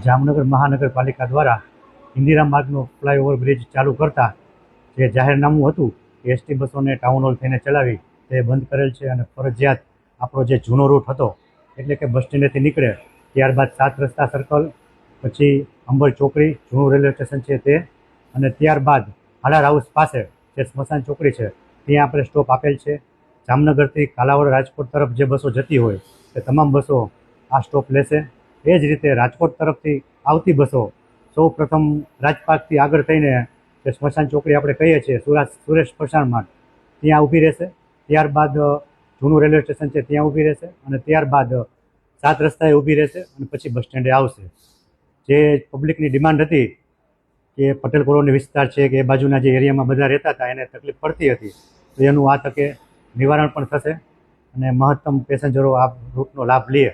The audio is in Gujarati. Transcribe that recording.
જામનગર મહાનગરપાલિકા દ્વારા ઇન્દિરા માર્ગનો ફ્લાયઓવર બ્રિજ ચાલુ કરતા જે જાહેરનામું હતું કે એસટી બસોને ટાઉન હોલ થઈને ચલાવી તે બંધ કરેલ છે અને ફરજિયાત આપણો જે જૂનો રૂટ હતો એટલે કે બસ સ્ટેન્ડેથી નીકળે ત્યારબાદ 7 રસ્તા સર્કલ, પછી અંબર ચોકડી જૂનું રેલવે સ્ટેશન છે તે, અને ત્યારબાદ હાલાર હાઉસ પાસે જે સ્મશાન ચોકડી છે ત્યાં આપણે સ્ટોપ આપેલ છે. જામનગરથી કાલાવડ રાજકોટ તરફ જે બસો જતી હોય તે તમામ બસો આ સ્ટોપ લેશે. એ જ રીતે રાજકોટ તરફથી આવતી બસો સૌ પ્રથમ રાજપાટથી આગળ થઈને જે સ્મશાન ચોકડી આપણે કહીએ છીએ સુરેશ સ્મશાન માર્ગ ત્યાં ઊભી રહેશે. ત્યારબાદ જૂનું રેલવે સ્ટેશન છે ત્યાં ઊભી રહેશે અને ત્યારબાદ 7 રસ્તાએ ઊભી રહેશે અને પછી બસ સ્ટેન્ડે આવશે. જે પબ્લિકની ડિમાન્ડ હતી કે પટેલ કોલોની વિસ્તાર છે કે એ બાજુના જે એરિયામાં બધા રહેતા હતા એને તકલીફ પડતી હતી, તો એનું આ તકે નિવારણ પણ થશે અને મહત્તમ પેસેન્જરો આ રૂટનો લાભ લે.